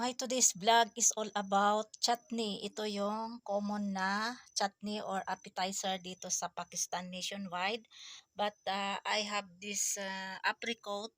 Hi, today's vlog is all about chutney. Ito yung common na chutney or appetizer dito sa Pakistan nationwide. But I have this apricot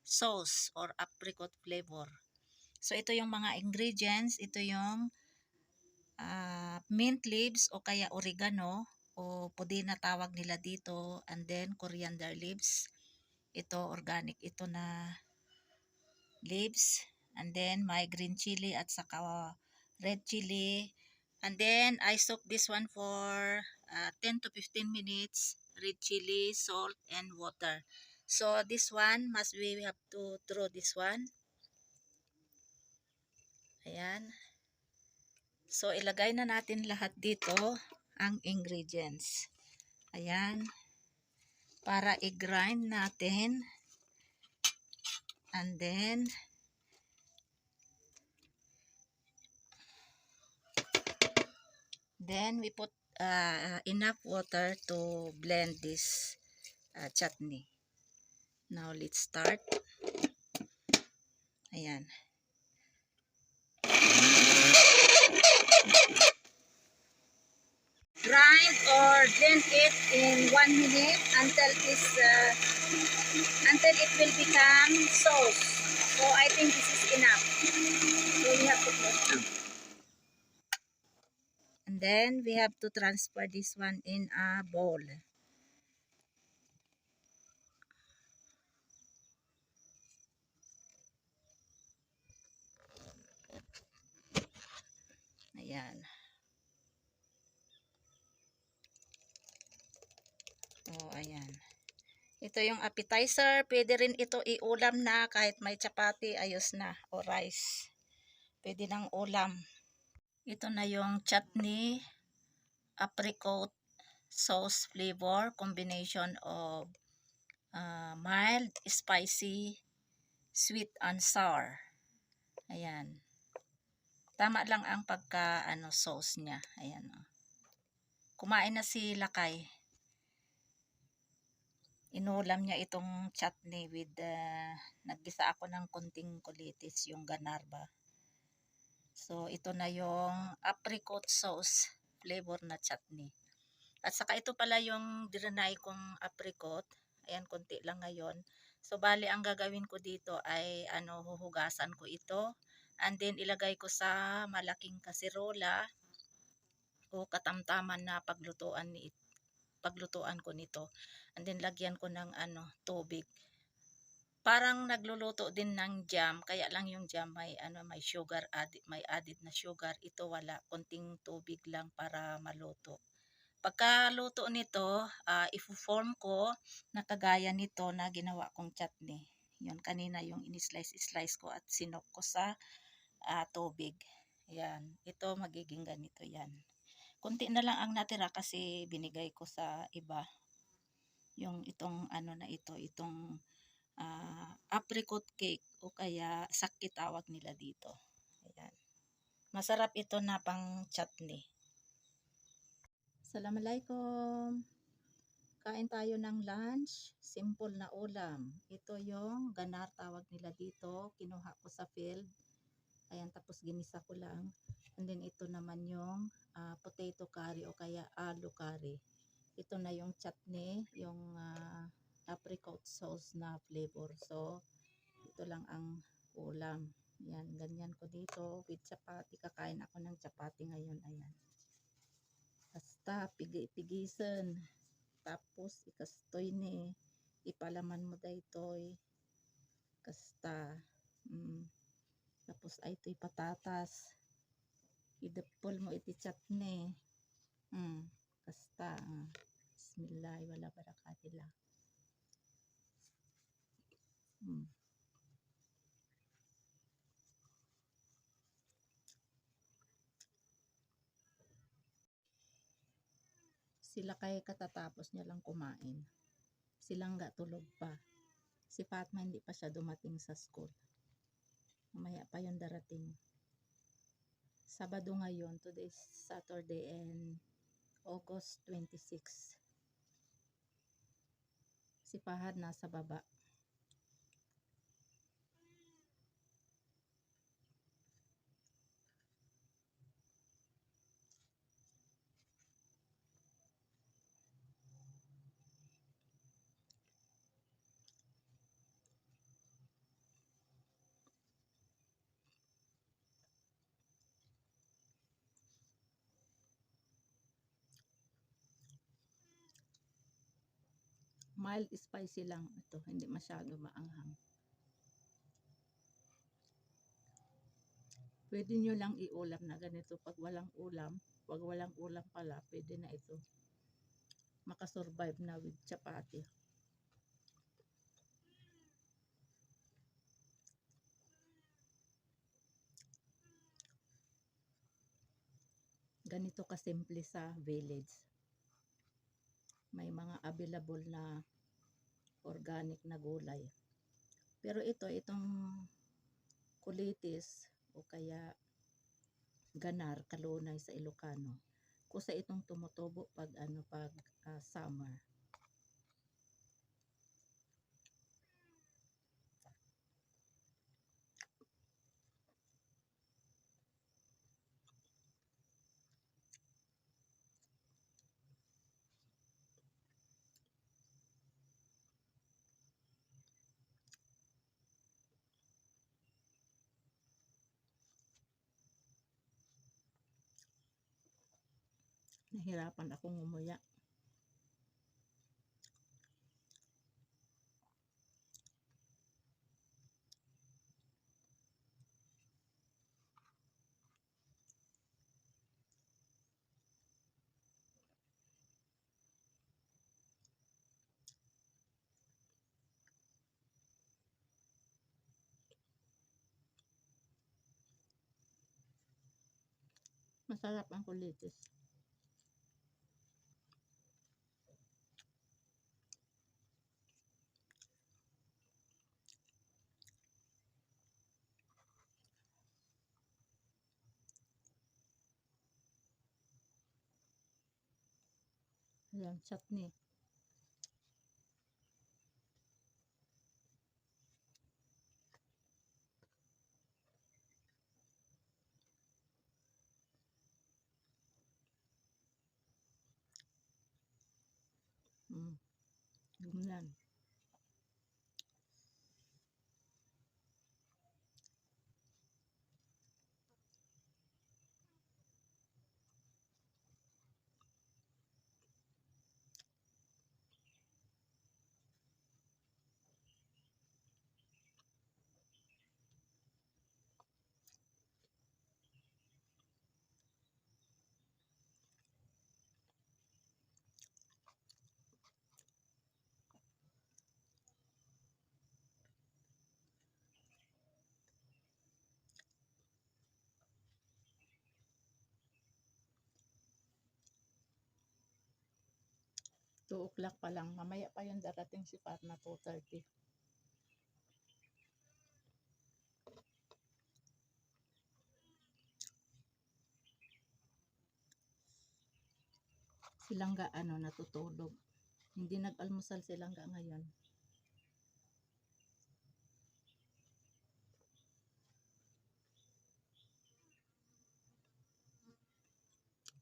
sauce or apricot flavor. So ito yung mga ingredients. Ito yung mint leaves o kaya oregano o pudina tawag nila dito. And then coriander leaves. Ito organic. Ito na leaves, and then my green chili at saka red chili, and then I soak this one for 10 to 15 minutes. Red chili, salt, and water. So this one we have to throw this one. Ayan. So ilagay na natin lahat dito ang ingredients. Ayan. Para i-grind natin, and then we put enough water to blend this chutney. Now let's start. Ayan. Grind or blend it in 1 minute until it will become sauce. So I think this is enough. So we have to close now. And then we have to transfer this one in a bowl. Ayan. Oh, ayan. Ito yung appetizer. Pwede rin ito iulam na kahit may chapati, ayos na. O rice. Pwede ng ulam. Ito na yung chutney, apricot sauce flavor, combination of mild, spicy, sweet, and sour. Ayan. Tama lang ang pagka sauce niya. Ayan. Kumain na si Lakay. Inulam niya itong chutney with naggisa ako ng konting kulitis, yung ganarba. So ito na yung apricot sauce flavor na chutney. At saka ito pala yung direnay kong apricot. Ayan, konti lang ngayon. So bali ang gagawin ko dito ay huhugasan ko ito. And then ilagay ko sa malaking kasirola o katamtaman na paglutuan ko nito. And then lagyan ko ng tubig. Parang nagluluto din ng jam, kaya lang yung jam may sugar may added na sugar. Ito wala, konting tubig lang para maluto. Pagkaluto nito, i-form ko na kagaya nito na ginawa kong chutney. Yun, kanina yung in-slice ko at sinok ko sa tubig. Yan, ito magiging ganito yan. Kunti na lang ang natira kasi binigay ko sa iba. Yung itong itong apricot cake o kaya sakit tawag nila dito. Ayan. Masarap ito na pang chutney. Assalamualaikum. Kain tayo ng lunch. Simple na ulam. Ito yung ganar tawag nila dito. Kinuha ko sa field. Ayan, tapos ginisa ko lang. And then ito naman yung potato curry o kaya aloo curry. Ito na yung chutney, yung apricot sauce na flavor. So, ito lang ang ulam. Yan, ganyan ko dito with chapati. Kakain ako ng chapati ngayon. Ayan. Basta pigisan, tapos ikastoy ni ipalaman mo daytoy kasta. Tapos ay ito'y patatas idapol mo iti chutney. Kasta. Bismillah, wala barakatila. Sila kay katatapos niya lang kumain. Silang tulog pa. Si Fatma hindi pa siya dumating sa school. Mamaya pa yung darating. Sabado ngayon, today is Saturday and August 26. Si Fahad nasa baba. Mild spicy lang ito, hindi masyado maanghang. Pwede nyo lang iulam na ganito pag walang ulam. Pag walang ulam pala, pwede na ito. Makasurvive na with chapati. Ganito kasimple sa village. May mga available na organic na gulay. Pero itong kulitis o kaya ganar, kalunay sa Ilocano. Kusa itong tumutubo pag summer. Nahirapan akong umuya. Masarap ang kulitis. Ayan, chutney. Gumlan. Two o'clock pa lang. Mamaya pa yung darating si Fatma, 2:30. Silangga natutulog. Hindi nag-almusal silangga ngayon.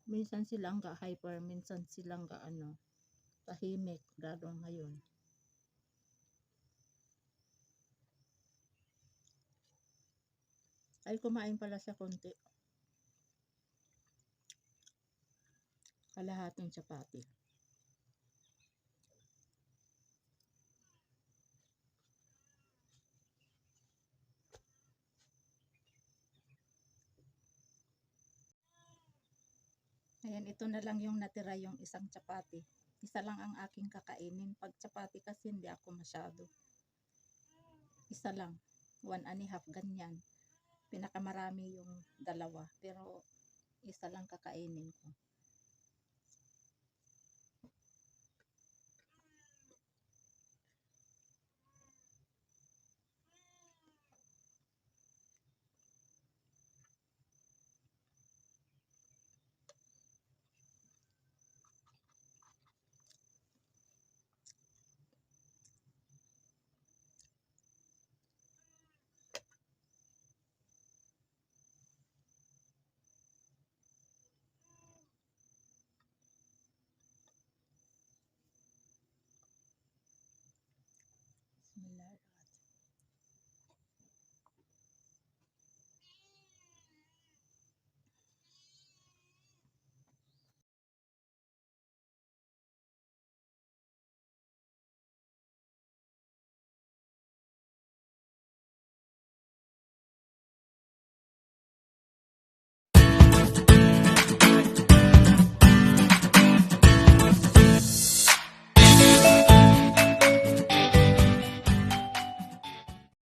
Minsan silangga hyper, minsan silangga tahimik, lalo ngayon. Ay, kumain pala siya konti. Kalahating chapati. Ayan, ito na lang yung natira, yung isang chapati. Isa lang ang aking kakainin. Pag chapati kasi hindi ako masyado. Isa lang. 1.5 ganyan. Pinakamarami yung dalawa. Pero isa lang kakainin ko.